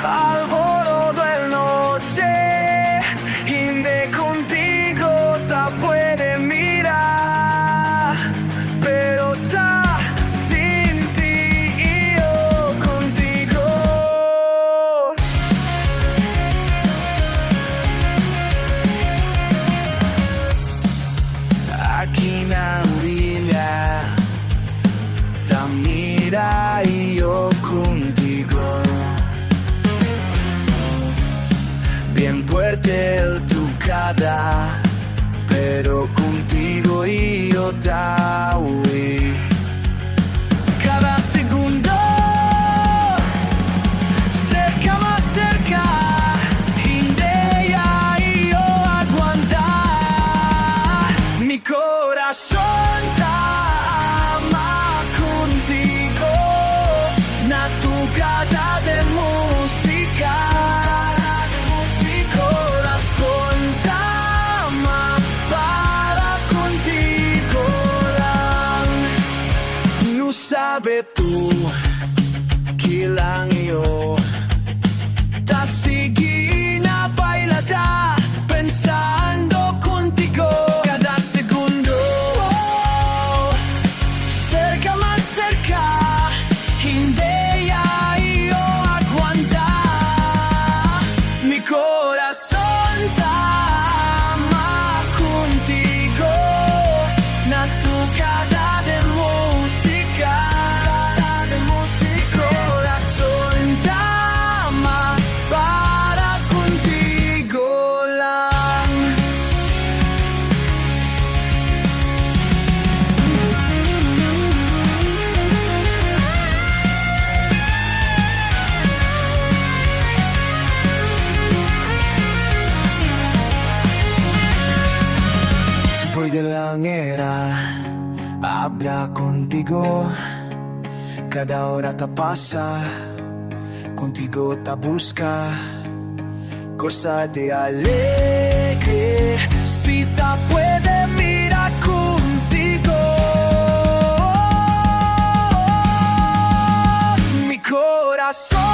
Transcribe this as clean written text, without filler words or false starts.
al volo de noche, inde contigo te puede mirar, pero ta sin ti y yo contigo. Aquí na orilla te mira y yo contigo. Bien fuerte el tu cara, pero contigo y yo te huí. Cada segundo cerca más cerca, Indea y yo aguantar. Mi corazón te ama contigo, na tu cara de música. Mi corazón te ama para contigo. No sabe tú que lang yo te seguí na bailada pensando contigo. Cada segundo cerca más cerca, Indea y yo aguantar. Mi corazón te ama contigo, na tu cara de música. Mi corazón te ama para contigo. Si voy de la era, habla contigo. Cada hora te pasa, contigo te busca. Cosa de alegre, si te puede mirar contigo. Mi corazón